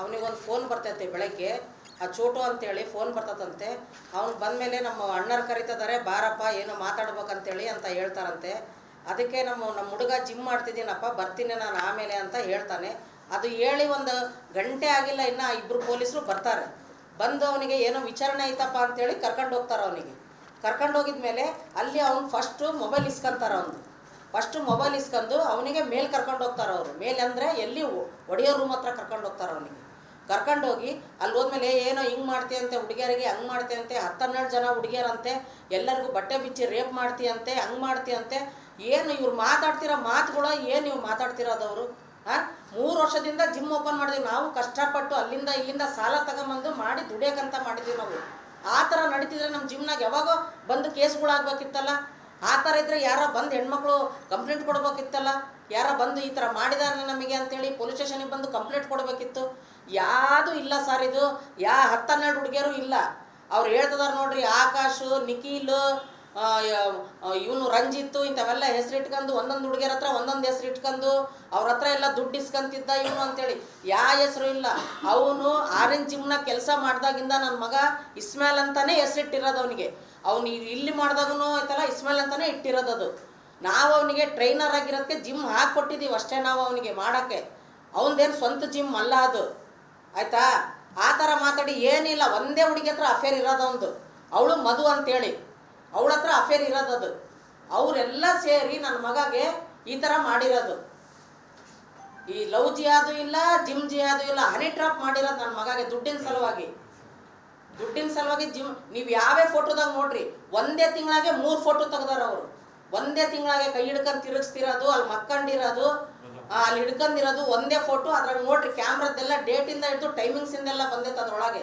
ಅವನಿಗೊಂದು ಫೋನ್ ಬರ್ತೈತೆ ಬೆಳಗ್ಗೆ, ಆ ಚೋಟು ಅಂತೇಳಿ ಫೋನ್ ಬರ್ತದಂತೆ. ಅವ್ನು ಬಂದಮೇಲೆ ನಮ್ಮ ಅಣ್ಣರು ಕರಿತಿದ್ದಾರೆ, ಬಾರಪ್ಪ ಏನೋ ಮಾತಾಡ್ಬೇಕಂತೇಳಿ ಅಂತ ಹೇಳ್ತಾರಂತೆ. ಅದಕ್ಕೆ ನಮ್ಮ ಹುಡುಗ ಜಿಮ್ ಮಾಡ್ತಿದ್ದೀನಪ್ಪ, ಬರ್ತೀನಿ ನಾನು ಆಮೇಲೆ ಅಂತ ಹೇಳ್ತಾನೆ. ಅದು ಹೇಳಿ ಒಂದು ಗಂಟೆ ಆಗಿಲ್ಲ, ಇನ್ನು ಇಬ್ಬರು ಪೊಲೀಸರು ಬರ್ತಾರೆ. ಬಂದು ಅವನಿಗೆ ಏನೋ ವಿಚಾರಣೆ ಐತಪ್ಪ ಅಂತೇಳಿ ಕರ್ಕೊಂಡು ಹೋಗ್ತಾರೆ. ಅವನಿಗೆ ಕರ್ಕೊಂಡು ಹೋಗಿದ್ಮೇಲೆ ಅಲ್ಲಿ ಅವ್ನು ಫಸ್ಟು ಮೊಬೈಲ್ ಇಸ್ಕೊಂತಾರೆ. ಫಸ್ಟು ಮೊಬೈಲ್ ಇಸ್ಕೊಂಡು ಅವನಿಗೆ ಮೇಲೆ ಕರ್ಕೊಂಡು ಹೋಗ್ತಾರೆ. ಅವರು ಮೇಲೆ ಅಂದರೆ ಎಲ್ಲಿ ಒಡೆಯೋ ರೂಮ್ ಹತ್ರ ಕರ್ಕೊಂಡು ಹೋಗ್ತಾರೆ. ಅವನಿಗೆ ಕರ್ಕೊಂಡೋಗಿ ಅಲ್ಲಿ ಹೋದ್ಮೇಲೆ ಏನೋ ಹಿಂಗೆ ಮಾಡ್ತೀಯಂತೆ, ಹುಡುಗಿಯರಿಗೆ ಹಂಗೆ ಮಾಡ್ತೀಯಂತೆ, 10-12 ಜನ ಹುಡುಗಿಯರಂತೆ, ಎಲ್ಲರಿಗೂ ಬಟ್ಟೆ ಬಿಚ್ಚಿ ರೇಪ್ ಮಾಡ್ತೀಯಂತೆ, ಹಂಗೆ ಮಾಡ್ತೀಯಂತೆ. ಏನು ಇವ್ರು ಮಾತಾಡ್ತಿರೋ ಮಾತುಗಳು, ಏನು ಇವ್ರು ಮಾತಾಡ್ತಿರೋದವರು? 3 ವರ್ಷದಿಂದ ಜಿಮ್ ಓಪನ್ ಮಾಡಿದ್ವಿ ನಾವು, ಕಷ್ಟಪಟ್ಟು ಅಲ್ಲಿಂದ ಇಲ್ಲಿಂದ ಸಾಲ ತಗೊಂಬಂದು ಮಾಡಿ ದುಡಿಯೋಕ್ಕಂತ ಮಾಡಿದ್ವಿ ನಾವು. ಆ ಥರ ನಡೀತಿದ್ರೆ ನಮ್ಮ ಜಿಮ್ನಾಗ ಯಾವಾಗೋ ಬಂದು ಕೇಸ್ಗಳಾಗಬೇಕಿತ್ತಲ್ಲ. ಆ ಥರ ಇದ್ದರೆ ಯಾರೋ ಬಂದು ಹೆಣ್ಮಕ್ಳು ಕಂಪ್ಲೇಂಟ್ ಕೊಡ್ಬೇಕಿತ್ತಲ್ಲ. ಯಾರೋ ಬಂದು ಈ ಥರ ಮಾಡಿದಾರೆ ನಮಗೆ ಅಂತೇಳಿ ಪೊಲೀಸ್ ಸ್ಟೇಷನಿಗೆ ಬಂದು ಕಂಪ್ಲೇಂಟ್ ಕೊಡಬೇಕಿತ್ತು. ಯಾವುದೂ ಇಲ್ಲ ಸರ್. ಇದು 10-12 ಹುಡುಗಿಯರು ಇಲ್ಲ. ಅವ್ರು ಹೇಳ್ತಿದಾರೆ ನೋಡ್ರಿ, ಆಕಾಶು, ನಿಖಿಲ್, ಇವನು ರಂಜಿತ್ತು, ಇಂಥವೆಲ್ಲ ಹೆಸರಿಟ್ಕೊಂಡು ಒಂದೊಂದು ಹುಡುಗಿಯರ ಹತ್ರ ಒಂದೊಂದು ಹೆಸರು ಇಟ್ಕೊಂಡು ಅವ್ರ ಹತ್ರ ಎಲ್ಲ ದುಡ್ಡು ಇಸ್ಕೊಂತಿದ್ದ ಇವನು ಅಂತೇಳಿ. ಯಾವ ಹೆಸರು ಇಲ್ಲ. ಅವನು ಆರೆಂಜ್ ಜಿಮ್ನಾಗ ಕೆಲಸ ಮಾಡ್ದಾಗಿಂದ ನನ್ನ ಮಗ ಇಸ್ಮಾಯಿಲ್ ಅಂತಾನೆ ಹೆಸರಿಟ್ಟಿರೋದು ಅವನಿಗೆ. ಅವ್ನು ಇಲ್ಲಿ ಮಾಡ್ದಾಗೂ ಆಯ್ತಲ್ಲ ಇಸ್ಮಾಯಿಲ್ ಅಂತಾನೆ ಇಟ್ಟಿರೋದು. ಅದು ನಾವು ಅವನಿಗೆ ಟ್ರೈನರ್ ಆಗಿರೋದಕ್ಕೆ ಜಿಮ್ ಹಾಕ್ಕೊಟ್ಟಿದ್ದೀವಿ ಅಷ್ಟೇ ನಾವು ಅವನಿಗೆ ಮಾಡೋಕ್ಕೆ. ಅವನದೇನು ಸ್ವಂತ ಜಿಮ್ ಅಲ್ಲ ಅದು, ಆಯಿತಾ? ಆ ಥರ ಮಾತಾಡಿ ಏನಿಲ್ಲ. ಒಂದೇ ಹುಡುಗಿ ಹತ್ರ ಅಫೇರ್ ಇರೋದು ಒಂದು, ಅವಳು ಮಧು ಅಂತೇಳಿ, ಅವಳ ಹತ್ರ ಅಫೇರ್ ಇರೋದದು. ಅವರೆಲ್ಲ ಸೇರಿ ನನ್ನ ಮಗಗೆ ಈ ಥರ ಮಾಡಿರೋದು. ಈ ಲವ್ ಜಿಯಾದು ಇಲ್ಲ, ಜಿಮ್ ಜಿಯಾದು ಇಲ್ಲ, ಹನಿ ಟ್ರಾಪ್ ಮಾಡಿರೋದು ನನ್ನ ಮಗಗೆ ದುಡ್ಡಿನ ಸಲುವಾಗಿ. ಜಿಮ್ ನೀವು ಯಾವೇ ಫೋಟೋದಾಗ ನೋಡ್ರಿ, ಒಂದೇ ತಿಂಗಳಾಗೆ 3 ಫೋಟೋ ತೆಗ್ದಾರ ಅವರು. ಒಂದೇ ತಿಂಗಳಾಗೆ ಕೈ ಹಿಡ್ಕೊಂಡು ತಿರುಗಿಸ್ತಿರೋದು, ಅಲ್ಲಿ ಮಕ್ಕಂಡಿರೋದು, ಅಲ್ಲಿ ಹಿಡ್ಕೊಂಡಿರೋದು ಒಂದೇ ಫೋಟೋ. ಅದ್ರಾಗ ನೋಡ್ರಿ ಕ್ಯಾಮ್ರದ್ದೆಲ್ಲ ಡೇಟಿಂದ ಹಿಡಿದು ಟೈಮಿಂಗ್ಸಿಂದೆಲ್ಲ ಬಂದೈತೆ ಅದ್ರೊಳಗೆ.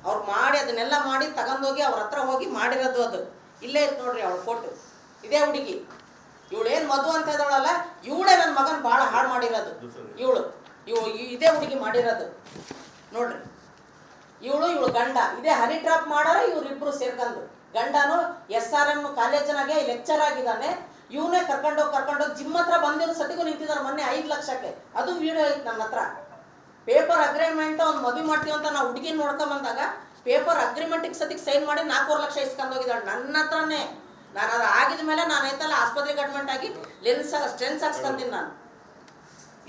ಅವ್ರು ಮಾಡಿ ಅದನ್ನೆಲ್ಲ ಮಾಡಿ ತಗೊಂಡೋಗಿ ಅವ್ರ ಹತ್ರ ಹೋಗಿ ಮಾಡಿರೋದು. ಅದು ಇಲ್ಲೇ ಇತ್ತು ನೋಡ್ರಿ ಅವಳ ಫೋಟೋ. ಇದೇ ಹುಡುಗಿ, ಇವಳೇನು ಮಧು ಅಂತ ಇದ್ದಾಳಲ್ಲ, ಇವಳೇ ನನ್ನ ಮಗನ ಭಾಳ ಹಾಳು ಮಾಡಿರೋದು. ಇದೇ ಹುಡುಗಿ ಮಾಡಿರೋದು ನೋಡ್ರಿ. ಇವಳು ಗಂಡ, ಇದೇ ಹನಿ ಟ್ರಾಪ್ ಮಾಡೋರು ಇವರಿಬ್ರು ಸೇರ್ಕೊಂಡು. ಗಂಡನು SRM ಕಾಲೇಜಿನಾಗೆ ಲೆಕ್ಚರ್ ಆಗಿದ್ದಾನೆ. ಇವನೇ ಕರ್ಕೊಂಡೋಗಿ ಜಿಮ್ ಹತ್ರ ಬಂದಿರೋ ಸತಿಗೂ ನಿಂತಿದ್ದಾರೆ ಮೊನ್ನೆ 5 ಲಕ್ಷಕ್ಕೆ. ಅದು ವಿಡಿಯೋ ಐತೆ ನನ್ನ ಹತ್ರ. ಪೇಪರ್ ಅಗ್ರಿಮೆಂಟ್ ಅವ್ನು ಮದುವೆ ಮಾಡ್ತೀವಿ ಅಂತ ನಾವು ಹುಡುಗಿನ ನೋಡ್ಕೊಂಬಂದಾಗ ಪೇಪರ್ ಅಗ್ರಿಮೆಂಟಿಗೆ ಸತಿಗೆ ಸೈನ್ ಮಾಡಿ 4 ಲಕ್ಷ ಇಸ್ಕೊಂಡು ಹೋಗಿದ್ದಾಳೆ ನನ್ನ ಹತ್ರನೇ. ನಾನು ಅದು ಆಗಿದ ಮೇಲೆ ನಾನು ಐತಲ್ಲ ಆಸ್ಪತ್ರೆಗೆ ಅಡ್ಮಿಟ್ ಆಗಿ ಸ್ಟ್ರೆಂತ್ಸ್ ಹಾಕ್ಸ್ಕೊಂತೀನಿ ನಾನು.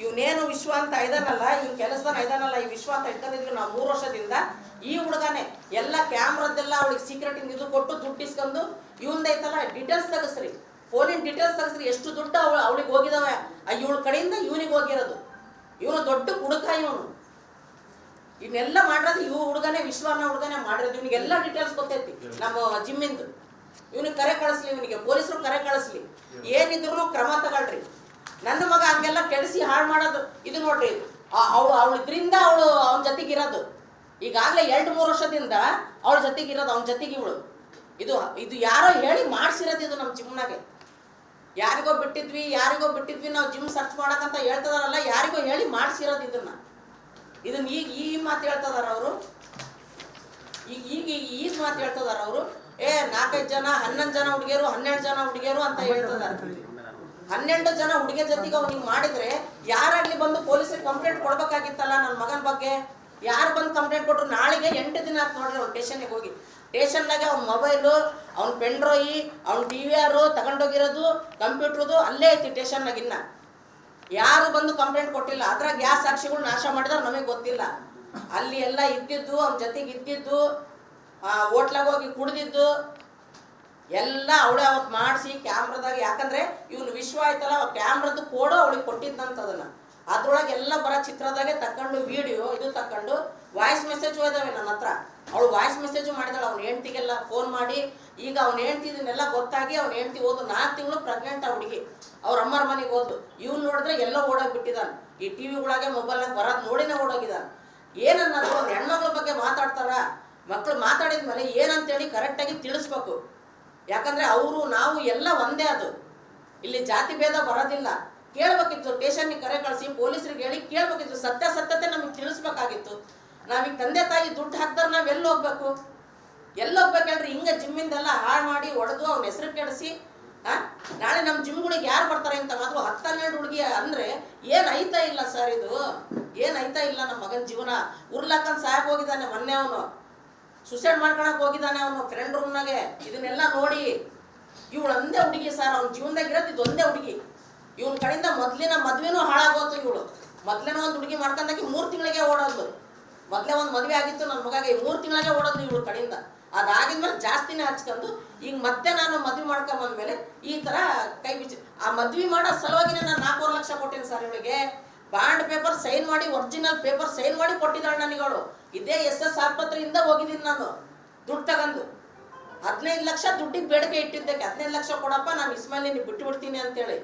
ಇವನೇನು ವಿಶ್ವ ಅಂತ ಇದಾನಲ್ಲ, ಇವ್ನ ಕೆಲಸದಾನ ಇದಾನಲ್ಲ, ಈ ವಿಶ್ವ ಅಂತ ಇಟ್ಕೊಂಡಿದ್ವಿ ನಾವು 3 ವರ್ಷದಿಂದ. ಈ ಹುಡುಗನೇ ಎಲ್ಲ ಕ್ಯಾಮ್ರದ್ದೆಲ್ಲ ಅವಳಿಗೆ ಸೀಕ್ರೆಟ್ ಇದು ಕೊಟ್ಟು ದುಡ್ಡು ಇಸ್ಕೊಂಡು ಇವನ್ದೈತಲ್ಲ ಡೀಟೇಲ್ಸ್ ತೆಗಿಸ್ರಿ, ಫೋನಿನ ಡೀಟೇಲ್ಸ್ ತೆಗಿಸ್ರಿ, ಎಷ್ಟು ದುಡ್ಡು ಅವಳಿಗೆ ಹೋಗಿದಾವೆ ಇವಳ ಕಡೆಯಿಂದ ಇವನಿಗೆ ಹೋಗಿರೋದು. ಇವನು ದೊಡ್ಡ ಹುಡುಗ. ಇವನ್ನೆಲ್ಲ ಮಾಡಿರೋದು ಹುಡುಗನೇ, ವಿಶ್ವನ ಹುಡುಗನೇ ಮಾಡಿರೋದು. ಇವನಿಗೆಲ್ಲ ಡೀಟೇಲ್ಸ್ ಗೊತ್ತೈತಿ ನಮ್ಮ ಜಿಮ್ಮಿಂದು. ಇವನಿಗೆ ಕರೆ ಕಳಿಸ್ಲಿ, ಇವನಿಗೆ ಪೊಲೀಸರು ಕರೆ ಕಳಿಸ್ಲಿ, ಏನಿದ್ರು ಕ್ರಮ ತಗೊಳ್ರಿ. ನನ್ನ ಮಗ ಹಂಗೆಲ್ಲ ಕೆಡಿಸಿ ಹಾಳು ಮಾಡೋದು ಇದು ನೋಡ್ರಿ. ಅವಳು ಇದರಿಂದ ಅವನ ಜೊತೆಗಿರೋದು ಈಗಾಗಲೇ 2-3 ವರ್ಷದಿಂದ ಅವಳ ಜೊತೆಗಿರೋದು, ಅವನ ಜೊತೆಗೆ ಇವಳು. ಇದು ಯಾರೋ ಹೇಳಿ ಮಾಡಿಸಿರೋದು ಇದು ನಮ್ಮ ಜಿಮ್ನಾಗೆ. ಯಾರಿಗೋ ಬಿಟ್ಟಿದ್ವಿ ನಾವು ಜಿಮ್ ಸರ್ಚ್ ಮಾಡಕ್ಕಂತ ಹೇಳ್ತದಾರಲ್ಲ, ಯಾರಿಗೋ ಹೇಳಿ ಮಾಡಿಸಿರೋದು ಇದನ್ನ ಈಗ ಈ ಮಾತು ಹೇಳ್ತದಾರ ಅವರು. ಈಗ ಮಾತು ಹೇಳ್ತದಾರ ಅವರು. 4-5 ಜನ 11 ಜನ ಹುಡುಗಿಯರು 12 ಜನ ಹುಡುಗಿಯರು ಅಂತ ಹೇಳ್ತದಾರ. 12 ಜನ ಹುಡುಗಿಯ ಜೊತೆಗೆ ಅವ್ನಿಗೆ ಮಾಡಿದ್ರೆ ಯಾರಾಗ್ಲಿ ಬಂದು ಪೊಲೀಸರಿಗೆ ಕಂಪ್ಲೇಂಟ್ ಕೊಡ್ಬೇಕಾಗಿತ್ತಲ್ಲ ನನ್ನ ಮಗನ ಬಗ್ಗೆ. ಯಾರು ಬಂದು ಕಂಪ್ಲೇಂಟ್ ಕೊಟ್ಟರು? ನಾಳೆಗೆ 8 ದಿನ ಆಯ್ತು ನೋಡ್ರಿ ಅವ್ನು ಸ್ಟೇಷನ್ಗೆ ಹೋಗಿ. ಸ್ಟೇಷನ್ನಾಗೆ ಅವ್ನ ಮೊಬೈಲು, ಅವ್ನ ಪೆನ್ಡ್ರೈವ್, ಅವ್ನ DVR ತಗೊಂಡೋಗಿರೋದು, ಕಂಪ್ಯೂಟ್ರದು ಅಲ್ಲೇ ಐತಿ ಸ್ಟೇಷನ್ನಾಗ. ಇನ್ನ ಯಾರು ಬಂದು ಕಂಪ್ಲೇಂಟ್ ಕೊಟ್ಟಿಲ್ಲ. ಅದ್ರಾಗ ಯಾವ ಸಾಕ್ಷಿಗಳು ನಾಶ ಮಾಡಿದ್ರೆ ನಮಗೆ ಗೊತ್ತಿಲ್ಲ. ಅಲ್ಲಿ ಎಲ್ಲ ಇದ್ದಿದ್ದು, ಅವ್ನ ಜೊತೆಗೆ ಇದ್ದಿದ್ದು, ಹೋಟ್ಲಾಗ ಹೋಗಿ ಕುಡ್ದಿದ್ದು ಎಲ್ಲ ಅವಳೇ ಅವತ್ತು ಮಾಡಿಸಿ ಕ್ಯಾಮ್ರದಾಗ. ಯಾಕಂದ್ರೆ ಇವನು ವಿಶ್ವ ಆಯ್ತಲ್ಲ, ಕ್ಯಾಮ್ರದ್ದು ಕೋಡು ಅವಳಿಗೆ ಕೊಟ್ಟಿದ್ದಂಥದನ್ನ ಅದ್ರೊಳಗೆ ಎಲ್ಲ ಬರೋ ಚಿತ್ರದಾಗೆ ತಕೊಂಡು ವಿಡಿಯೋ ಇದು ತಕೊಂಡು ವಾಯ್ಸ್ ಮೆಸೇಜು ಇದಾವೆ ನನ್ನ ಹತ್ರ. ಅವಳು ವಾಯ್ಸ್ ಮೆಸೇಜು ಮಾಡಿದಾಳೆ ಅವ್ನ ಹೆಂಡ್ತಿಗೆಲ್ಲ ಫೋನ್ ಮಾಡಿ. ಈಗ ಅವ್ನ ಹೆಂಡ್ತಿ ಇದನ್ನೆಲ್ಲ ಗೊತ್ತಾಗಿ ಅವ್ನ ಹೆಂಡ್ತಿ ಹೋದು 4 ತಿಂಗಳು ಪ್ರೆಗ್ನೆಂಟ್. ಆ ಹುಡುಗಿ ಅವ್ರ ಅಮ್ಮರ ಮನೆಗೆ ಹೋದು. ಇವ್ನು ನೋಡಿದ್ರೆ ಎಲ್ಲ ಓಡೋಗ್ಬಿಟ್ಟಿದ್ದಾನೆ. ಈ TV ಮೊಬೈಲ್ನಾಗ ಬರೋದು ನೋಡಿನೇ ಓಡೋಗಿದ್ದಾನೆ. ಏನನ್ನೋದು ಒಂದು ಹೆಣ್ಮಕ್ಳ ಬಗ್ಗೆ ಮಾತಾಡ್ತಾರ. ಮಕ್ಕಳು ಮಾತಾಡಿದ್ಮೇಲೆ ಏನಂತೇಳಿ ಕರೆಕ್ಟಾಗಿ ತಿಳಿಸ್ಬೇಕು. ಯಾಕಂದ್ರೆ ಅವರು ನಾವು ಎಲ್ಲ ಒಂದೇ. ಅದು ಇಲ್ಲಿ ಜಾತಿ ಭೇದ ಬರೋದಿಲ್ಲ. ಕೇಳಬೇಕಿತ್ತು, ಸ್ಟೇಷನ್ಗೆ ಕರೆ ಕಳಿಸಿ ಪೊಲೀಸರಿಗೆ ಹೇಳಿ ಕೇಳಬೇಕಿತ್ತು. ಸತ್ಯತೆ ನಮಗೆ ತಿಳಿಸ್ಬೇಕಾಗಿತ್ತು. ನಾವೀಗ ತಂದೆ ತಾಯಿ ದುಡ್ಡು ಹಾಕ್ತಾರೆ, ನಾವು ಎಲ್ಲಿ ಹೋಗ್ಬೇಕು ಹೇಳ್ರಿ? ಹಿಂಗೆ ಜಿಮ್ಮಿಂದೆಲ್ಲ ಹಾಳು ಮಾಡಿ ಹೊಡೆದು ಅವ್ನ ಹೆಸರು ಕೆಡಿಸಿ ನಾಳೆ ನಮ್ಮ ಜಿಮ್ಗಳಿಗೆ ಯಾರು ಬರ್ತಾರೆ ಅಂತ ಮಾತ್ರ 10-12 ಹುಡುಗಿ ಅಂದರೆ ಏನು ಐತಾ ಇಲ್ಲ ಸರ್, ಇದು ಏನು ಐತಾ ಇಲ್ಲ. ನಮ್ಮ ಮಗನ ಜೀವನ ಉರ್ಲಾಕಂತ ಸಾಯಕ್ಕೆ ಹೋಗಿದ್ದಾನೆ. ಮೊನ್ನೆ ಅವನು ಸುಸೈಡ್ ಮಾಡ್ಕೊಳಕ್ಕೆ ಹೋಗಿದ್ದಾನೆ ಅವನು ಫ್ರೆಂಡ್ ರೂಮ್ನಾಗೆ. ಇದನ್ನೆಲ್ಲ ನೋಡಿ ಇವಳು ಒಂದೇ ಹುಡುಗಿ ಸರ್, ಅವ್ನ ಜೀವನದಾಗ ಇರೋದು ಇದು ಒಂದೇ ಹುಡುಗಿ. ಇವನ ಕಡೆಯಿಂದ ಮೊದಲಿನ ಮದುವೆನೂ ಹಾಳಾಗೋತು. ಇವಳು ಮೊದಲೇನೋ ಒಂದು ಹುಡುಗಿ ಮಾಡ್ಕೊಂಡಾಕಿ 3 ತಿಂಗಳಿಗೆ ಓಡೋದು. ಮೊದಲೇ ಒಂದು ಮದುವೆ ಆಗಿತ್ತು ನನ್ನ ಮಗಾಗಿ, 3 ತಿಂಗಳಿಗೆ ಓಡೋದು ಇವಳು ಕಡೆಯಿಂದ. ಅದಾಗಿದ್ಮೇಲೆ ಜಾಸ್ತಿನೇ ಹಚ್ಕೊಂಡು ಈಗ ಮತ್ತೆ ನಾನು ಮದುವೆ ಮಾಡ್ಕೊಂಬಂದ್ಮೇಲೆ ಈ ಥರ ಕೈ ಬಿಚ್ಚಿ ಆ ಮದುವೆ ಮಾಡೋ ಸಲುವಾಗಿನೇ ನಾನು 4 ಲಕ್ಷ ಕೊಟ್ಟೀನಿ ಸರ್ ಇವಳಿಗೆ. ಬಾಂಡ್ ಪೇಪರ್ ಸೈನ್ ಮಾಡಿ, ಒರಿಜಿನಲ್ ಪೇಪರ್ ಸೈನ್ ಮಾಡಿ ಕೊಟ್ಟಿದ್ದಾಳೆ ನನಗಳು. ಇದೇ SS ಆಸ್ಪತ್ರೆಯಿಂದ ಹೋಗಿದ್ದೀನಿ ನಾನು ದುಡ್ಡು ತಗೊಂಡು. 15 ಲಕ್ಷ ದುಡ್ಡಿಗೆ ಬೇಡಿಕೆ ಇಟ್ಟಿದ್ದಕ್ಕೆ 15 ಲಕ್ಷ ಕೊಡಪ್ಪ, ನಾನು ಇಸ್ಮೇಲೆ ನೀನು ಬಿಟ್ಟು ಬಿಡ್ತೀನಿ ಅಂತೇಳಿ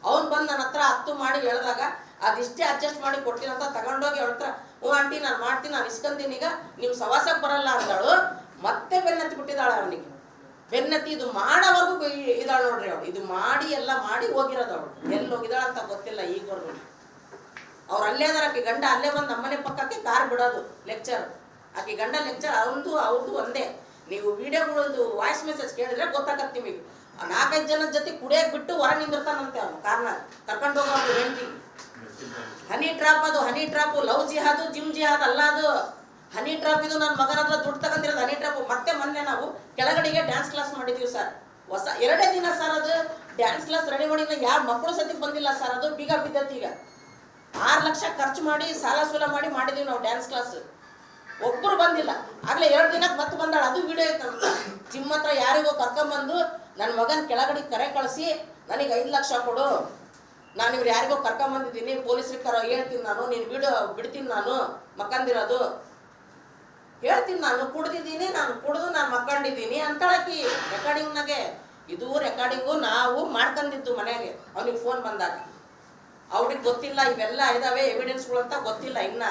ಅವ್ನು ಬಂದು ನನ್ನ ಹತ್ರ 10 ಮಾಡಿ ಹೇಳಿದಾಗ ಅದಿಷ್ಟೇ ಅಡ್ಜಸ್ಟ್ ಮಾಡಿ ಕೊಡ್ತೀನಿ ಅಂತ ತಗೊಂಡೋಗಿ ಅವಳ ಹತ್ರ, ಹ್ಞೂ ಆಂಟಿ ನಾನು ಮಾಡ್ತೀನಿ, ನಾನು ಇಸ್ಕೊಂತೀನಿ, ಈಗ ನೀವು ಸವಾಸಕ್ಕೆ ಬರಲ್ಲ ಅಂದಳು. ಮತ್ತೆ ಬೆನ್ನತ್ತಿ ಬಿಟ್ಟಿದ್ದಾಳೆ ಅವನಿಗೆ. ಬೆನ್ನತ್ತಿ ಇದು ಮಾಡೋವರೆಗೂ ಇದಾಳು ನೋಡ್ರಿ ಅವಳು. ಇದು ಮಾಡಿ ಎಲ್ಲ ಮಾಡಿ ಹೋಗಿರೋದು ಅವಳು. ಎಲ್ಲಿ ಹೋಗಿದ್ದಾಳ ಅಂತ ಗೊತ್ತಿಲ್ಲ ಈಗವರೆಗೂ. ಅವ್ರು ಅಲ್ಲೇ ಅದಾರ. ಆಕೆ ಗಂಡ ಅಲ್ಲೇ ಬಂದು ನಮ್ಮನೆ ಪಕ್ಕಕ್ಕೆ ಕಾರ್ ಬಿಡೋದು ಲೆಕ್ಚರ್. ಆಕೆ ಗಂಡ ಲೆಕ್ಚರ್, ಅವ್ರದ್ದು ಒಂದೇ. ನೀವು ವಿಡಿಯೋಗಳದ್ದು ವಾಯ್ಸ್ ಮೆಸೇಜ್ ಕೇಳಿದ್ರೆ ಗೊತ್ತಾಗತ್ತೆ ನಿಮಗೆ. 4-5 ಜನದ ಜೊತೆ ಕುಡಿಯಕ್ಕೆ ಬಿಟ್ಟು ಹೊರ ನಿಂದಿರ್ತಾನಂತೆ ಅವನು ಕಾರ್ನ ಕರ್ಕೊಂಡು ಹೋಗೋದು ಹೆಂಡತಿ. ಹನಿ ಟ್ರಾಪ್ ಅದು, ಹನಿ ಟ್ರಾಪು. ಲವ್ ಜಿಹಾದು ಜಿಮ್ ಜಿಹಾದ್ ಅಲ್ಲ ಅದು, ಹನಿ ಟ್ರಾಪ್. ಇದು ನನ್ನ ಮಗನ ಹತ್ರ ದುಡ್ಡು ತಗೊಂಡಿರೋದು ಹನಿ ಟ್ರಾಪು. ಮತ್ತೆ ಮೊನ್ನೆ ನಾವು ಕೆಳಗಡೆಗೆ ಡ್ಯಾನ್ಸ್ ಕ್ಲಾಸ್ ಮಾಡಿದ್ದೀವಿ ಸರ್. ಹೊಸ 2 ದಿನ ಸರ್ ಅದು ಡ್ಯಾನ್ಸ್ ಕ್ಲಾಸ್ ರೆಡಿ ಮಾಡಿ. ಯಾರು ಮಕ್ಕಳು ಸದ್ಯಕ್ಕೆ ಬಂದಿಲ್ಲ ಸರ್, ಅದು ಬೀಗ ಬಿದ್ದತಿ. ಈಗ 6 ಲಕ್ಷ ಖರ್ಚು ಮಾಡಿ ಸಾಲ ಸೂಲ ಮಾಡಿ ಮಾಡಿದೀವಿ ನಾವು ಡ್ಯಾನ್ಸ್ ಕ್ಲಾಸ್. ಒಬ್ಬರು ಬಂದಿಲ್ಲ. ಆಗಲೇ 2 ದಿನಕ್ಕೆ ಮತ್ತೆ ಬಂದಾಳ. ಅದು ವಿಡಿಯೋ ಐತೆ ನಮ್ಮ ಜಿಮ್ ಹತ್ರ. ಯಾರಿಗೋ ಕರ್ಕೊಂಬಂದು ನನ್ನ ಮಗನ ಕೆಳಗಡೆ ಕರೆ ಕಳಿಸಿ ನನಗೆ 5 ಲಕ್ಷ ಕೊಡು, ನಾನು ಇವ್ರು ಯಾರಿಗೋ ಕರ್ಕೊಂಬಂದಿದ್ದೀನಿ, ಪೊಲೀಸ್ರಿಗೆ ಹೇಳ್ತೀನಿ ನಾನು, ನೀನು ವಿಡಿಯೋ ಬಿಡ್ತೀನಿ, ನಾನು ಮಕ್ಕಂದಿರೋದು ಹೇಳ್ತೀನಿ, ನಾನು ಕುಡ್ದಿದ್ದೀನಿ, ನಾನು ಕುಡಿದು ನಾನು ಮಕ್ಕಂಡಿದ್ದೀನಿ ಅಂತಳಕಿ ರೆಕಾರ್ಡಿಂಗ್ನಾಗೆ. ಇದು ರೆಕಾರ್ಡಿಂಗು ನಾವು ಮಾಡ್ಕೊಂಡಿದ್ದು ಮನೆಗೆ. ಅವನಿಗೆ ಫೋನ್ ಬಂದಾಗ ಅವ್ರಿಗೆ ಗೊತ್ತಿಲ್ಲ ಇವೆಲ್ಲ ಇದಾವೆ ಎವಿಡೆನ್ಸ್ಗಳು ಅಂತ ಗೊತ್ತಿಲ್ಲ ಇನ್ನ.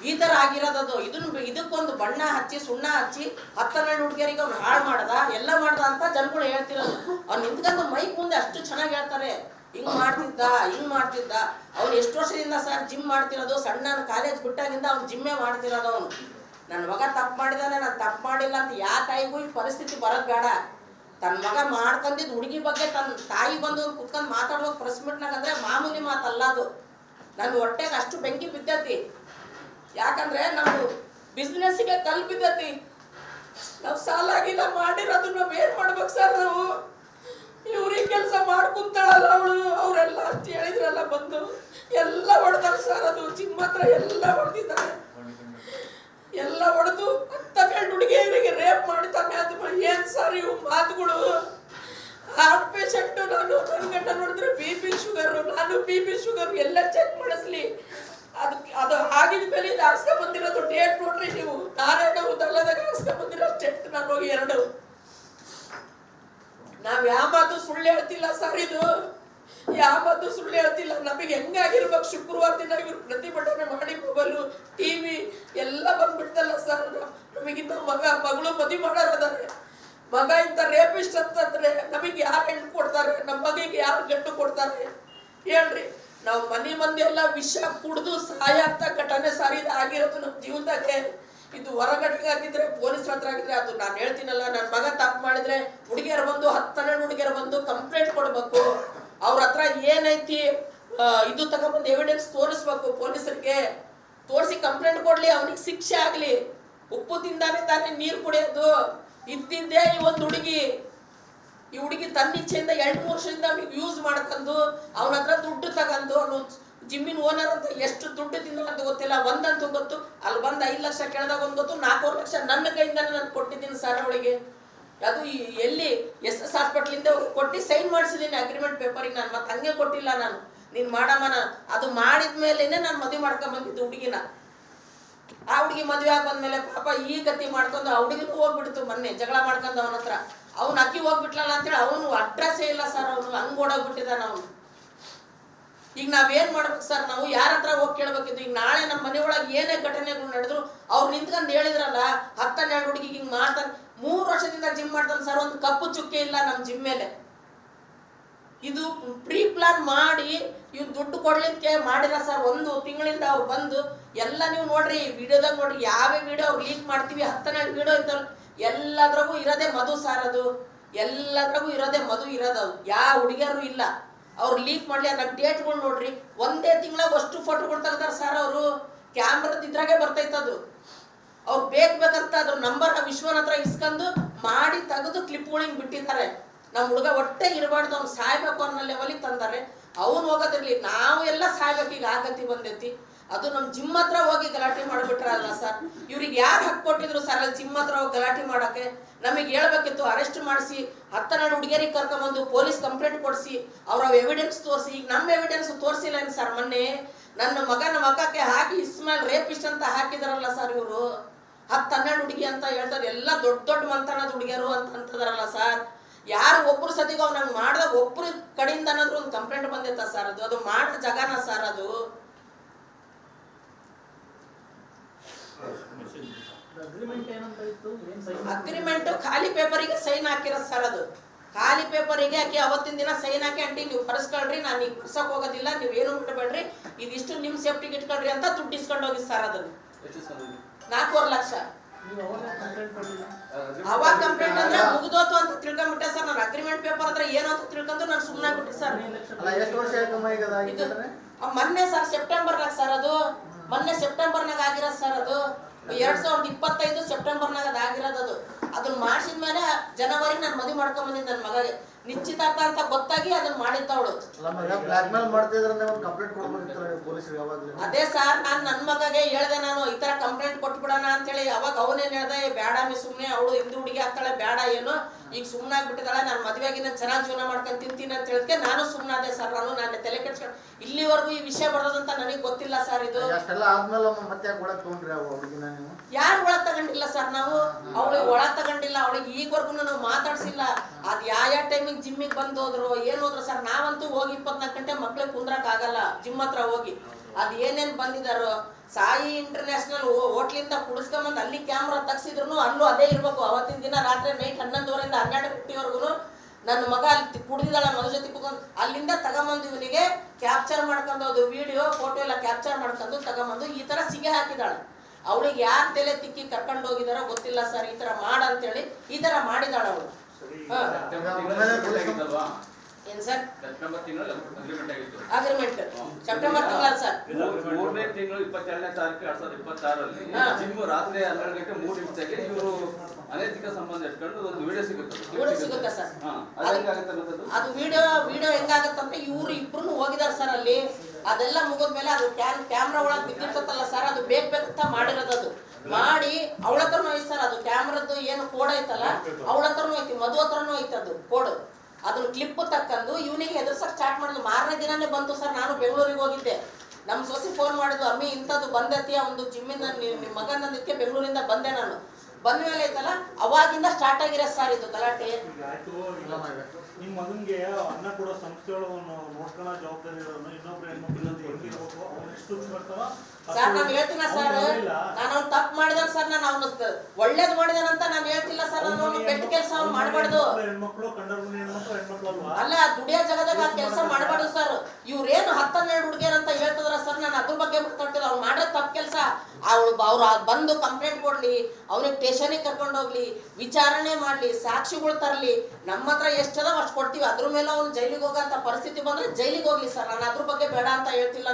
ಈ ಥರ ಆಗಿರೋದದು. ಇದಕ್ಕೊಂದು ಬಣ್ಣ ಹಚ್ಚಿ ಸುಣ್ಣ ಹಚ್ಚಿ 10-12 ಹುಡುಗಿಯರಿಗೆ ಅವ್ನು ಹಾಳು ಮಾಡ್ದ, ಎಲ್ಲ ಮಾಡ್ದ ಅಂತ ಜನಗಳು ಹೇಳ್ತಿರೋದು. ಅವ್ನು ನಿಂತ್ಕೊಂಡು ಮೈಕ್ ಮುಂದೆ ಅಷ್ಟು ಚೆನ್ನಾಗಿ ಹೇಳ್ತಾರೆ, ಹಿಂಗೆ ಮಾಡ್ತಿದ್ದ. ಅವ್ನು ಎಷ್ಟು ವರ್ಷದಿಂದ ಸರ್ ಜಿಮ್ ಮಾಡ್ತಿರೋದು. ಸಣ್ಣ ಕಾಲೇಜ್ ಬಿಟ್ಟಾಗಿಂದ ಅವ್ನು ಜಿಮ್ಮೇ ಮಾಡ್ತಿರೋದು. ಅವನು ನನ್ನ ಮಗ ತಪ್ಪು ಮಾಡಿದಾನೆ, ನಾನು ತಪ್ಪು ಮಾಡಿಲ್ಲ ಅಂತ ಯಾವ ತಾಯಿಗೂ ಈ ಪರಿಸ್ಥಿತಿ ಬರೋದು ಬೇಡ. ತನ್ನ ಮಗ ಮಾಡ್ಕೊಂಡಿದ್ದು ಹುಡುಗಿ ಬಗ್ಗೆ ತನ್ನ ತಾಯಿ ಬಂದು ಕುತ್ಕೊಂಡು ಮಾತಾಡುವಾಗ ಪ್ರೆಸ್ ಮೀಟ್ನಾಗ ಅಂದರೆ ಮಾಮೂಲಿ ಮಾತಲ್ಲ ಅದು. ನನ್ನ ಹೊಟ್ಟೆಗೆ ಅಷ್ಟು ಬೆಂಕಿ ಬಿದ್ದತಿ. ಯಾಕಂದ್ರೆ ನಾವು ಬಿಸ್ನೆಸ್ಗೆ ಕಲ್ ಬಿದ್ದತಿ. ನಾವು ಸಾಲಾಗಿಲ್ಲ ಮಾಡಿರೋದು ನಾವು ಏನ್ ಮಾಡ್ಬೇಕು ಸರ್? ನಾವು ಇವ್ರಿಗೆ ಕೆಲಸ ಮಾಡ್ಕೊಂತಾಳಲ್ಲ ಅವಳು, ಅವರೆಲ್ಲ ಅಂತ ಹೇಳಿದ್ರಲ್ಲ ಬಂದು ಎಲ್ಲ ಹೊಡೆದಾರ ಸರ್. ಅದು ಜಿಮ್ ಹತ್ರ ಎಲ್ಲ ಹೊಡೆದಿದ್ದಾರೆ, ಎಲ್ಲ ಹೊಡೆದು 10-12 ಹುಡುಗಿ ಇವರಿಗೆ ರೇಪ್ ಮಾಡ್ತಾನೆ. ಅದು ಏನ್ ಸರ್ ಇವು ಮಾತುಗಳು? ಹಾರ್ಟ್ ಪೇಷಂಟ್ ನಾನು, ನನ್ನ ಗಂಡ ನೋಡಿದ್ರೆ BP ಶುಗರ್, ನಾನು BP ಶುಗರ್ ಎಲ್ಲ ಚೆಕ್ ಮಾಡಿಸ್ಲಿ. ಅದು ಆಗಿದ ಮೇಲೆ ಇದು ಹಾಕ್ಸ್ಕೊಂಡ್ ಬಂದಿರೋದು ಡೇಟ್ ನೋಡ್ರಿ ನೀವು. ನಾರಾಯಣ ಉದಲ್ಲದಾಗ ಹಾಕ್ಸ್ಕೊಂಡ್ ಬಂದಿರೋ ಸ್ಟೆಟ್ ನಾನು ಹೋಗಿ 2. ನಾವ್ ಯಾವ ಮಾತು ಸುಳ್ಳು ಹೇಳ್ತಿಲ್ಲ ಸರ್. ಇದು ಯಾವ ಮಾತು ಸುಳ್ಳು ಹೇಳ್ತಿಲ್ಲ. ನಮಗೆ ಹೆಂಗಾಗಿರ್ಬೇಕು, ಶುಕ್ರವಾರ ದಿನ ಇವ್ರು ಪ್ರತಿಭಟನೆ ಮಾಡಿ ಮೊಬೈಲು TV ಎಲ್ಲ ಬಂದ್ಬಿಡ್ತಲ್ಲ ಸರ್. ನಮಗಿಂತ ಮಗಳು ಮದುವೆ ಮಾಡೋರದಾರೆ. ಮಗ ಇಂಥ ರೇಪಿಸ್ಟ್ ಅಂತಂದ್ರೆ ನಮಗೆ ಯಾರು ಹೆಣ್ಣು ಕೊಡ್ತಾರೆ? ನಮ್ಮ ಮಗಿಗೆ ಯಾರು ಗಂಡು ಕೊಡ್ತಾರೆ ಹೇಳ್ರಿ? ನಾವು ಮನೆ ಮಂದಿ ಎಲ್ಲ ವಿಷ ಕುಡಿದು ಸಹಾಯ ಅಂತ ಘಟನೆ ಸಾರಿದ ಆಗಿರೋದು ನಮ್ಮ ಜೀವನದಾಗೆ. ಇದು ಹೊರಗಡೆಗೆ ಆಗಿದ್ರೆ ಪೊಲೀಸ್ ಹತ್ರ ಆಗಿದ್ರೆ ಅದು ನಾನು ಹೇಳ್ತೀನಲ್ಲ, ನನ್ನ ಮಗ ತಪ್ಪು ಮಾಡಿದ್ರೆ ಹುಡುಗಿಯರು ಬಂದು 10-12 ಹುಡುಗಿಯರು ಬಂದು ಕಂಪ್ಲೇಂಟ್ ಕೊಡ್ಬೇಕು. ಅವ್ರ ಹತ್ರ ಏನೈತಿ ಇದು ತಗೊಂಡ್ಬಂದು ಎವಿಡೆನ್ಸ್ ತೋರಿಸ್ಬೇಕು ಪೊಲೀಸರಿಗೆ. ತೋರಿಸಿ ಕಂಪ್ಲೇಂಟ್ ಕೊಡ್ಲಿ, ಅವನಿಗೆ ಶಿಕ್ಷೆ ಆಗ್ಲಿ. ಉಪ್ಪು ತಿಂದಾನೆ ತಾನೇ ನೀರು ಕುಡಿಯೋದು. ಇದ್ದಿದ್ದೇ ಈ ಒಂದು ಹುಡುಗಿ. ಈ ಹುಡುಗಿ ತನ್ನ ಇಚ್ಛೆಯಿಂದ 2-3 ವರ್ಷದಿಂದ ಅವ್ನಿಗೆ ಯೂಸ್ ಮಾಡ್ಕೊಂಡು ಅವನ ಹತ್ರ ದುಡ್ಡು ತಗೊಂಡು, ಅವನು ಜಿಮ್ಮಿನ ಓನರ್ ಅಂತ ಎಷ್ಟು ದುಡ್ಡು ತಿಂದ ಅಂತ ಗೊತ್ತಿಲ್ಲ. ಒಂದಂತೂ ಗೊತ್ತು, ಅಲ್ಲಿ ಬಂದು 5 ಲಕ್ಷ ಕೇಳಿದಾಗ ಒಂದು ಗೊತ್ತು, 4 ಲಕ್ಷ ನನ್ನ ಕೈಯಿಂದಾನೆ ನಾನು ಕೊಟ್ಟಿದ್ದೀನಿ ಸರ್ ಅವಳಿಗೆ. ಅದು ಎಲ್ಲಿ SS ಹಾಸ್ಪಿಟ್ಲಿಂದ ಕೊಟ್ಟು ಸೈನ್ ಮಾಡಿಸಿದ್ದೀನಿ ಅಗ್ರಿಮೆಂಟ್ ಪೇಪರಿಗೆ. ನಾನು ಮತ್ತೆ ಹಂಗೆ ಕೊಟ್ಟಿಲ್ಲ ನಾನು. ನೀನು ಮಾಡಮ್ಮನ ಅದು ಮಾಡಿದ ಮೇಲೇನೆ ನಾನು ಮದುವೆ ಮಾಡ್ಕೊಂಬಂದಿದ್ದು ಹುಡುಗಿನ. ಆ ಹುಡುಗಿ ಮದುವೆ ಆಗಿ ಬಂದ್ಮೇಲೆ ಪಾಪ ಈ ಗತಿ ಮಾಡ್ಕೊಂಡು ಆ ಹುಡುಗಿನೂ ಹೋಗ್ಬಿಡ್ತು. ಮೊನ್ನೆ ಜಗಳ ಮಾಡ್ಕೊಂಡು ಅವನ ಹತ್ರ. ಅವ್ನು ಅಕ್ಕಿ ಹೋಗ್ಬಿಟ್ಲಲ್ಲ ಅಂತೇಳಿ ಅವನು ಅಡ್ರೆಸ್ಸೇ ಇಲ್ಲ ಸರ್. ಅವನು ಹಂಗೆ ಓಡೋಗ್ಬಿಟ್ಟಿದ್ದಾನ ಅವನು. ಈಗ ನಾವೇನ್ ಮಾಡ್ಬೇಕು ಸರ್? ನಾವು ಯಾರ ಹತ್ರ ಹೋಗಿ ಕೇಳ್ಬೇಕಿದ್ದು? ಈಗ ನಾಳೆ ನಮ್ಮ ಮನೆಯೊಳಗೆ ಏನೇ ಘಟನೆಗಳು ನಡೆದ್ರು ಅವ್ರು ನಿಂತ್ಕೊಂಡು ಹೇಳಿದ್ರಲ್ಲ 10-12 ಹುಡುಗಿಗೆ ಹಿಂಗೆ ಮಾಡ್ತಾನೆ. 3 ವರ್ಷದಿಂದ ಜಿಮ್ ಮಾಡ್ತಾನೆ ಸರ್. ಒಂದು ಕಪ್ಪು ಚುಕ್ಕೆ ಇಲ್ಲ ನಮ್ಮ ಜಿಮ್ ಮೇಲೆ. ಇದು ಪ್ರೀ ಪ್ಲಾನ್ ಮಾಡಿ ಇವ್ರು ದುಡ್ಡು ಕೊಡ್ಲಿಕ್ಕೆ ಮಾಡಿರ ಸರ್. 1 ತಿಂಗಳಿಂದ ಅವ್ರು ಬಂದು ಎಲ್ಲ ನೀವು ನೋಡ್ರಿ ವಿಡಿಯೋದಾಗ ನೋಡ್ರಿ, ಯಾವೇ ವಿಡಿಯೋ ಅವ್ರು ಲೀಕ್ ಮಾಡ್ತೀವಿ 10-12 ವಿಡಿಯೋ ಇರ್ತಾರ ಎಲ್ಲದ್ರಾಗೂ ಇರೋದೇ ಮಧು ಸಾರ್. ಅದು ಎಲ್ಲದ್ರಾಗೂ ಇರೋದೇ ಮಧು ಇರೋದು. ಯಾವ ಹುಡುಗಿಯರು ಇಲ್ಲ. ಅವ್ರು ಲೀಕ್ ಮಾಡಲಿ ಅದ್ರ ಡೇಟ್ಗಳು ನೋಡ್ರಿ, ಒಂದೇ ತಿಂಗಳಾಗ ಅಷ್ಟು ಫೋಟೋಗಳು ತೆಗ್ದಾರ ಸರ್. ಅವರು ಕ್ಯಾಮ್ರಾದ ಇದ್ರಾಗೆ ಬರ್ತೈತದು. ಅವ್ರು ಬೇಕಂತ ಅದ್ರ ನಂಬರ್ ವಿಶ್ವನ ಹತ್ರ ಇಸ್ಕೊಂಡು ಮಾಡಿ ತೆಗೆದು ಕ್ಲಿಪ್ಗಳಿಗೆ ಬಿಟ್ಟಿದ್ದಾರೆ. ನಮ್ಮ ಹುಡುಗ ಒಟ್ಟೆ ಇರಬಾರ್ದು, ಅವ್ನು ಸಾಯ್ಬೇಕು ಅನ್ನೋ ಲೆವೆಲಿಗೆ ತಂದಾರೆ. ಅವನು ಹೋಗೋದಿರ್ಲಿ, ನಾವು ಎಲ್ಲ ಸಾಯ್ಬೇಕು. ಈಗ ಆಗತಿ ಬಂದೈತಿ. ಅದು ನಮ್ಮ ಜಿಮ್ ಹತ್ರ ಹೋಗಿ ಗಲಾಟೆ ಮಾಡಿಬಿಟ್ರಲ್ಲ ಸರ್. ಇವ್ರಿಗೆ ಯಾರು ಹಕ್ಕು ಕೊಟ್ಟಿದ್ರು ಸರ್ ಅಲ್ಲಿ ಜಿಮ್ ಹತ್ರ ಹೋಗಿ ಗಲಾಟೆ ಮಾಡೋಕ್ಕೆ? ನಮಗೆ ಹೇಳ್ಬೇಕಿತ್ತು, ಅರೆಸ್ಟ್ ಮಾಡಿಸಿ 12 ಹುಡುಗಿಯರಿಗೆ ಕರ್ಕೊಂಬಂದು ಪೊಲೀಸ್ ಕಂಪ್ಲೇಂಟ್ ಕೊಡಿಸಿ ಅವ್ರ ಎವಿಡೆನ್ಸ್ ತೋರಿಸಿ. ಈಗ ನಮ್ಮ ಎವಿಡೆನ್ಸ್ ತೋರಿಸಿಲ್ಲ ಏನು ಸರ್? ಮೊನ್ನೆ ನನ್ನ ಮಗನ ಮಗಕ್ಕೆ ಹಾಕಿ ಇಸ್ಮಾಯಿಲ್ ರೇಪಿಸ್ಟ್ ಅಂತ ಹಾಕಿದಾರಲ್ಲ ಸರ್. ಇವರು 10-12 ಹುಡುಗಿ ಅಂತ ಹೇಳ್ತಾರೆ. ಎಲ್ಲ ದೊಡ್ಡ ಮಂತನದ ಹುಡುಗಿಯರು ಅಂತದಾರಲ್ಲ ಸರ್. ಯಾರು ಒಬ್ರು ಸತಿಗೂ ಅವ್ನು ನಂಗೆ ಮಾಡಿದಾಗ ಒಬ್ರು ಕಡೆಯಿಂದ ಅನ್ನೋದ್ರು ಒಂದು ಕಂಪ್ಲೇಂಟ್ ಬಂದೈತ ಸರ್. ಅದು ಮಾಡಿದ ಜಗನ ಸರ್. ಅದು ಅಗ್ರಿಮೆಂಟ್ ಖಾಲಿ ಪೇಪರಿಗೆ ಸೈನ್ ಹಾಕಿರೋದು ಸರ್. ಅದು ಖಾಲಿ ಪೇಪರಿಗೆ ಹಾಕಿ ಅವತ್ತಿನ ದಿನ ಸೈನ್ ಹಾಕಿ, ಅಂಟಿ ನೀವು ಕರ್ಸ್ಕೊಳ್ರಿ, ನಾನು ಈಗ ಕರ್ಸಕ್ ಹೋಗೋದಿಲ್ಲ, ನೀವು ಏನು ಬಿಡಬೇಡ್ರಿ, ಇದಿಷ್ಟು ನಿಮ್ ಸೇಫ್ಟಿಗೆ ಇಟ್ಕೊಳ್ರಿ ಅಂತ ದುಡ್ಡು ಇಸ್ಕೊಂಡು ಹೋಗಿ ಸರ್. ಅದನ್ನು 4.5 ಲಕ್ಷ. ಅವಾಗ ಕಂಪ್ಲೇಂಟ್ ಅಂದ್ರೆ ಮುಗಿದೋತು ಅಂತ ತಿಳ್ಕೊಂಡ್ಬಿಟ್ಟೆ ಸರ್. ನಾನು ಅಗ್ರಿಮೆಂಟ್ ಪೇಪರ್ ಅಂದ್ರೆ ಏನು ಅಂತ ತಿಳ್ಕೊಂಡು ನಾನು ಸುಮ್ಮನೆ ಆಗ್ಬಿಟ್ಟೆ ಸರ್. ಇದು ಮೊನ್ನೆ ಸರ್ ಸೆಪ್ಟೆಂಬರ್ನಾಗ ಸರ್. ಅದು ಮೊನ್ನೆ ಸೆಪ್ಟೆಂಬರ್ನಾಗ ಆಗಿರೋದು ಸರ್. ಅದು 2025 ಸೆಪ್ಟೆಂಬರ್ನಾಗ ಅದು ಆಗಿರೋದು. ಅದನ್ನ ಮಾಡಿಸಿದ್ಮೇಲೆ ಜನವರಿ ನಾನು ಮದುವೆ ಮಾಡ್ಕೊಂಡ್ ಬಂದಿದ್ದೆ ನನ್ನ ಮಗಳಿಗೆ. ನಿಶ್ಚಿತಾರ್ಥ ಅಂತ ಗೊತ್ತಾಗಿ ಅದನ್ನ ಮಾಡಿದ್ದವಳು. ಅದೇ ಸರ್, ನಾನು ನನ್ನ ಮಗಗೆ ಹೇಳ್ದೆ, ನಾನು ಈ ತರ ಕಂಪ್ಲೇಂಟ್ ಕೊಟ್ಬಿಡೋಣ ಅಂತೇಳಿ. ಅವಾಗ ಅವನೇನ್ ಹೇಳ್ದೆ, ಬೇಡ ಮಿ ಸುಮ್ನೆ, ಅವಳು ಹಿಂದೂ ಹುಡುಗಿ ಆಗ್ತಾಳೆ, ಬೇಡ ಏನು ಈಗ ಸುಮ್ಮನೆ ಆಗ್ಬಿಟ್ಟಿದ್ದಾಳೆ, ನಾನು ಮದುವೆಯಾಗಿ ನಾನು ಚೆನ್ನಾಗಿ ಜೀವನ ಮಾಡ್ಕೊಂಡು ತಿಂತೀನಿ ಅಂತ ಹೇಳಿದ್ಕೆ ನಾನು ಸುಮ್ಮನೆ ಅದೇ ಸರ್. ನಾನು ತಲೆ ಕೆಡ್ಸ್ಕೊಂಡು ಇಲ್ಲಿವರೆಗೂ ಈ ವಿಷಯ ಬರೋದಂತ ನನಗೆ ಗೊತ್ತಿಲ್ಲ ಸರ್. ಇದು ಯಾರು ಒಳಗ್ ತಗೊಂಡಿಲ್ಲ ಸರ್. ನಾವು ಅವಳಿಗೆ ಒಳಗ್ ತಗೊಂಡಿಲ್ಲ, ಅವಳಿಗೆ ಈಗವರೆಗೂ ನಾವು ಮಾತಾಡ್ಸಿಲ್ಲ. ಅದ್ ಯಾವ ಟೈಮಿಗೆ ಜಿಮ್ಮಿಗೆ ಬಂದು ಹೋದ್ರು ಏನು ಹೋದ್ರು ಸರ್. ನಾವಂತೂ ಹೋಗಿ 24 ಗಂಟೆ ಮಕ್ಳಿಗೆ ಕುಂದ್ರಕ್ ಆಗಲ್ಲ ಜಿಮ್ ಹತ್ರ ಹೋಗಿ. ಅದ್ ಏನೇನ್ ಬಂದಿದಾರೋ, ಸಾಯಿ ಇಂಟರ್ನ್ಯಾಷನಲ್ ಹೋಟ್ಲಿಂದ ಕುಡಿಸ್ಕೊಂಬಂದು ಅಲ್ಲಿ ಕ್ಯಾಮ್ರಾ ತಗ್ಸಿದ್ರು ಅಲ್ಲೂ ಅದೇ ಇರ್ಬೇಕು. ಅವತ್ತಿನ ದಿನ ರಾತ್ರಿ ನೈಟ್ 11:30 ಇಂದ 12:50 ನನ್ನ ಮಗ ಅಲ್ಲಿ ಕುಡಿದಿದ್ದಾಳ ಮಗ ಜೊತೆ ಕುತ್ಕೊಂಡು ಅಲ್ಲಿಂದ ತಗೊಂಬಂದು ಇವನಿಗೆ ಕ್ಯಾಪ್ಚರ್ ಮಾಡ್ಕೊಂಡು ಅದು ವಿಡಿಯೋ ಫೋಟೋ ಎಲ್ಲ ಕ್ಯಾಪ್ಚರ್ ಮಾಡ್ಕೊಂಡು ತಗೊಂಬಂದು ಈ ತರ ಸಿಗೆ ಹಾಕಿದಾಳೆ. ಅವಳಿಗೆ ಯಾರು ತಲೆ ತಿಕ್ಕಿ ಕರ್ಕೊಂಡು ಹೋಗಿದಾರೋ ಗೊತ್ತಿಲ್ಲ ಸರ್. ಈ ತರ ಮಾಡಂತೇಳಿ ಈ ತರ ಮಾಡಿದಾಳ ಅವಳು. ಏನ್ ಸರ್ ಅಗ್ರಿಮೆಂಟ್ ಸೆಪ್ಟೆಂಬರ್ ತಿಂಗಳ ಸರ್. 3ನೇ ತಿಂಗಳು 22ನೇ ತಾರೀಕು 2026 ಜಿಮ್ ರಾತ್ರಿ 12 ಗಂಟೆ 3 ನಿಮಿಷಕ್ಕೆ ಇವರು ಅನೈತಿಕ ಸಂಬಂಧ ಇಟ್ಕೊಂಡು ಒಂದು ವಿಡಿಯೋ ಸಿಗುತ್ತೆ ಸರ್. ಅದು ವಿಡಿಯೋ ಹೆಂಗಾಗತ್ತಂದ್ರೆ ಇವ್ರು ಇಬ್ರು ಹೋಗಿದಾರೆ ಸರ್ ಅಲ್ಲಿ. ಅದೆಲ್ಲ ಮುಗಿದ್ಮೇಲೆ ಅದು ಕ್ಯಾಮ್ರಾ ಒಳಗೆ ಬಿದ್ದಿರ್ತಲ್ಲ ಸರ್. ಅದು ಬೇಕಂತ ಮಾಡಿರೋದು. ಅದು ಮಾಡಿ ಅವಳ ಹತ್ರನೂ ಐತಿ ಸರ್. ಅದು ಕ್ಯಾಮ್ರದ್ದು ಏನು ಕೋಡ್ ಐತಲ್ಲ, ಅವಳ ಹತ್ರನೂ ಐತಿ, ಮಧು ಹತ್ರನೂ ಐತಿ ಅದು ಕೋಡ್. ಅದನ್ನ ಕ್ಲಿಪ್ ತಕ್ಕಂದು ಇವನಿಗೆ ಹೆದರ್ಸಕ್ ಸ್ಟಾರ್ಟ್ ಮಾಡಿದ್ಲು. 4ನೇ ದಿನಾನೇ ಬಂತು ಸರ್. ನಾನು ಬೆಂಗಳೂರಿಗೆ ಹೋಗಿದ್ದೆ. ನಮ್ಮ ಸೊಸಿ ಫೋನ್ ಮಾಡಿದ್ಲು, ಅಮ್ಮಿ ಇಂಥದ್ದು ಬಂದೈತಿ ಒಂದು ಜಿಮ್ಮಿಂದ ನಿಮ್ಮ ಮಗನಂದಕ್ಕೆ ಬೆಂಗಳೂರಿಂದ ಬಂದೆ. ನಾನು ಬಂದ ಮೇಲೆ ಐತಲ್ಲ ಅವಾಗಿಂದ ಸ್ಟಾರ್ಟ್ ಆಗಿರೋ ಸರ್ ಇದು ಗಲಾಟೆ. ನಿಮ್ಮ ಮಗನಿಗೆ ಅನ್ನ ಕೊಡೋ ಸಂಸ್ಥೆಗಳು ನೋಡ್ಕೊಳ್ಳೋ ಜವಾಬ್ದಾರಿ ಇರೋನು ಇನ್ನೊಬ್ರು ಹೆಣ್ಮಕ್ಳು ಹೆಂಗಿರ್ಬೇಕು, ಅವ್ನು ಎಷ್ಟು ಬರ್ತಾವ ಸರ್. ನಾನು ಹೇಳ್ತೀನ ಸರ್, ನಾನು ಅವ್ನು ತಪ್ಪು ಮಾಡಿದಾನ ಸರ್. ನಾನು ಅವನು ಒಳ್ಳೇದು ಮಾಡಿದಾನಂತ ನಾನು ಹೇಳ್ತಿಲ್ಲ ಸರ್. ನಾನು ಕೆಟ್ಟ ಕೆಲಸ ಅವ್ನು ಮಾಡಬಾರ್ದು. ಹೆಣ್ಮಕ್ಳು ಕಂಡರ್ಮನಿ ಹೆಣ್ಮಕ್ಳು ಅಲ್ವಾ? ಅಲ್ಲ, ದುಡಿಯೋ ಜಾಗದಾಗ ಆ ಕೆಲಸ ಮಾಡಬಾರ್ದು ಸರ್. ಇವ್ರೇನು 10-12 ಹುಡುಗಿಯರ್ ಅಂತ ಹೇಳ್ತಿದ್ರ ಸರ್. ನಾನು ಅದ್ರ ಬಗ್ಗೆ ಮಾತಾಡ್ತಿಲ್ಲ. ಅವ್ನು ಮಾಡೋದು ತಪ್ಪು ಕೆಲಸ. ಅವ್ರು ಬಂದು ಕಂಪ್ಲೇಂಟ್ ಕೊಡ್ಲಿ, ಅವ್ನಿಗೆ ಸ್ಟೇಷನಿಗೆ ಕರ್ಕೊಂಡು ಹೋಗ್ಲಿ, ವಿಚಾರಣೆ ಮಾಡ್ಲಿ, ಸಾಕ್ಷಿಗಳು ತರಲಿ. ನಮ್ಮ ಹತ್ರ ಎಷ್ಟದಾವ ಅಷ್ಟು ಕೊಡ್ತೀವಿ. ಅದ್ರ ಮೇಲೆ ಅವ್ನು ಜೈಲಿಗೆ ಹೋಗಂತ ಪರಿಸ್ಥಿತಿ ಬಂದ್ರೆ ಜೈಲಿಗೆ ಹೋಗ್ಲಿ ಸರ್. ನಾನು ಅದ್ರ ಬಗ್ಗೆ ಬೇಡ ಅಂತ ಹೇಳ್ತಿಲ್ಲ.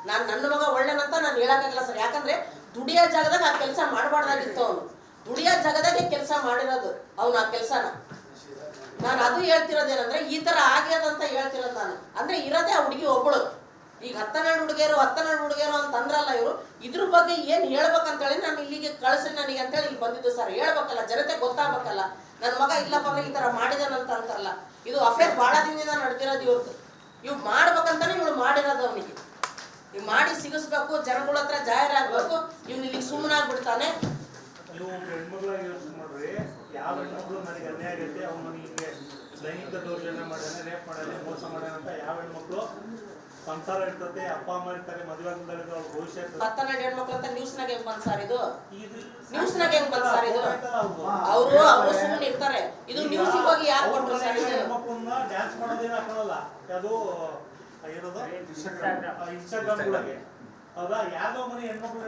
ನಾನು ನನ್ನ ಮಗ ಒಳ್ಳೆನಂತ ನಾನು ಹೇಳಕ್ಕಾಗಲ್ಲ ಸರ್. ಯಾಕಂದ್ರೆ ದುಡಿಯೋ ಜಾಗದಾಗ ಆ ಕೆಲಸ ಮಾಡಬಾರ್ದಾಗಿತ್ತು. ಅವನು ದುಡಿಯೋ ಜಾಗದಾಗೆ ಕೆಲಸ ಮಾಡಿರೋದು ಅವನು ಆ ಕೆಲಸನ. ನಾನು ಅದು ಹೇಳ್ತಿರೋದೇನಂದ್ರೆ ಈ ತರ ಆಗ್ಯದಂತ ಹೇಳ್ತಿರೋದು ನಾನು. ಅಂದ್ರೆ ಇರೋದೇ ಆ ಹುಡುಗಿ ಒಬ್ಬಳು. ಈಗ 12 ಹುಡುಗಿಯರು ಅಂತ ಅಂದ್ರಲ್ಲ ಇವರು. ಇದ್ರ ಬಗ್ಗೆ ಏನ್ ಹೇಳ್ಬೇಕಂತೇಳಿ ನಾನು ಇಲ್ಲಿಗೆ ಕಳಿಸಿ ನನಗೆ ಅಂತೇಳಿ ಇಲ್ಲಿ ಬಂದಿದ್ದು ಸರ್. ಹೇಳ್ಬೇಕಲ್ಲ, ಜನತೆ ಗೊತ್ತಾಗಬೇಕಲ್ಲ. ನನ್ನ ಮಗ ಇಲ್ಲಪ್ಪ ಅಂದ್ರೆ ಈ ತರ ಮಾಡಿದಾನಂತ ಅಂತಾರಲ್ಲ. ಇದು ಅಫೇರ್ ಬಹಳ ದಿನದಿಂದ ನಡೆದಿರೋದು. ಇವ್ ಮಾಡ್ಬೇಕಂತಾನೆ ಇವಳು ಮಾಡಿರೋದು. ಅವನಿಗೆ ಇವ್ ಮಾಡಿ ಸಿಗಿಸ್ಬೇಕು, ಜನಗಳ ಹತ್ರ ಜಾಹೀರಾಗಬೇಕು. ಇವ್ನು ಇಲ್ಲಿಗೆ ಸುಮ್ಮನಾಗ್ಬಿಡ್ತಾನೆ. ನೀವು ಹೆಣ್ಮಕ್ಳಾಗಿ ಯೋಚನೆ ಮಾಡ್ರಿ, ಯಾವ ಹೆಣ್ಮಕ್ಳು ನನಗೆ ಅನ್ಯಾಯ ಆಗೈತೆ, ಅವ್ನು ಹಿಂಗೆ ಲೈಂಗಿಕ ದೌರ್ಜನ್ಯ ಮಾಡ್ಯಾನೆ, ರೇಪ್ ಮಾಡ್ಯಾನೆ, ಮೋಸ ಮಾಡ್ಯಾನ ಅಂತ ಯಾವ ಹೆಣ್ಮಕ್ಳು ಸಂಸಾರ ಇರ್ತದೆ, ಅಪ್ಪ ಅಮ್ಮ ಇರ್ತಾರೆ, ಮದುವೆ ಆಗಿದ್ದಾರೆ, ಅವ್ರ ಭವಿಷ್ಯ ಇರ್ತದೆ. 12 ಹೆಣ್ಮಕ್ಳು ಅಂತ ನ್ಯೂಸ್ನಾಗ ಹೆಂಗ್ ಬಂದ್ ಸರ್ ಇದು? ನ್ಯೂಸ್ನಾಗ ಹೆಂಗ್ ಬಂದ್ ಸರ್ ಇದು? ಅವರು ಸುಮ್ಮನೆ ಇರ್ತಾರೆ. ಇದು ನ್ಯೂಸ್ ಹೋಗಿ ಯಾರು ಕೊಟ್ರು ಸರ್? ಇದು ಹೆಣ್ಮಕ್ಳನ್ನ ಡ್ಯಾನ್ಸ್ ಮಾಡೋದೇನು ಹಾಕೋಲ್ಲ. ಅದು ಇರೋದು ಇನ್ಸ್ಟಾಗ್ರಾಮ್ಗಳಿಗೆ. ಹೌದಾ? ಯಾವ್ದೋ ಮನೆ ಹೆಣ್ಮಕ್ಳು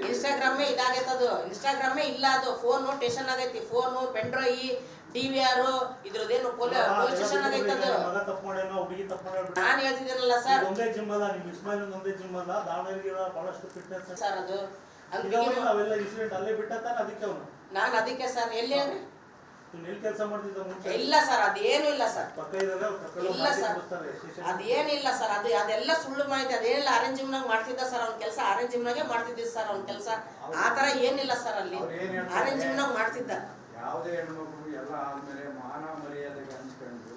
ಇನ್ಸ್ಟಾಗ್ರಾಮೇ ಇದಾಗೈತೆ. ಅದು ಇನ್ಸ್ಟಾಗ್ರಾಮೇ ಇಲ್ಲ. ಅದು ಫೋನು ಸ್ಟೇಷನ್ ಆಗೈತಿ. ಫೋನು, ಪೆನ್ ಡ್ರೈವ್, DVR ಇದ್ರದ್ದೇನು ಪೊಲೀಸ್ ಸ್ಟೇಷನ್ ಆಗೈತದು. ಮಗ ತಪ್ಪು ಮಾಡ್ಯಾನೋ ಹುಡುಗಿ ತಪ್ಪು ಮಾಡ್ಯಾನ. ನಾನು ಹೇಳ್ತಿದ್ದೀನಲ್ಲ ಸರ್, ಒಂದೇ ಜಿಮ್ ಅಲ್ಲ, ನಿಮ್ ಇಸ್ಮಾಯಿಲ್ ಒಂದೇ ಜಿಮ್ ಅಲ್ಲ, ದಾವಣಗೆರೆ ಬಹಳಷ್ಟು ಫಿಟ್ನೆಸ್ ಸರ್ ಅದು ಅವೆಲ್ಲ ಇನ್ಸಿಡೆಂಟ್ ಅಲ್ಲೇ ಬಿಟ್ಟಾನ. ಅದಕ್ಕೆ ಅವನು ನಾನು ಅದಕ್ಕೆ ಸರ್ ಎಲ್ಲಿ ಎಲ್ಲಿ ಕೆಲಸ ಮಾಡ್ತಿದ್ದ ಮುಂಚೆ ಇಲ್ಲ ಸರ್, ಅದೇನು ಇಲ್ಲ ಸರ್, ಪಕ್ಕ ಇದ್ದಾರೆ ಇಲ್ಲ ಸರ್, ಅದೇನಿಲ್ಲ ಸರ್, ಅದೆಲ್ಲ ಸುಳ್ಳು ಮಾಹಿತಿ. ಅದೇನಿಲ್ಲ, ಆರೆಂಜ್ ಜಿಮ್ನಾಗ ಮಾಡ್ತಿದ್ದ ಸರ್ ಅವ್ನ ಕೆಲಸ, ಆರೆಂಜ್ ಜಿಮ್ನಾಗೆ ಮಾಡ್ತಿದ್ದ ಸರ್ ಅವ್ನ ಕೆಲಸ. ಆ ಥರ ಏನಿಲ್ಲ ಸರ್, ಅಲ್ಲಿ ಆರೆಂಜ್ ಜಿಮ್ನಾಗ ಮಾಡ್ತಿದ್ದ. ಯಾವುದೇ ಹೆಣ್ಮಕ್ಳು ಎಲ್ಲ ಆದ್ಮೇಲೆ ಮಾನ ಮರ್ಯಾದೆಗೆ ಹಂಚ್ಕೊಂಡು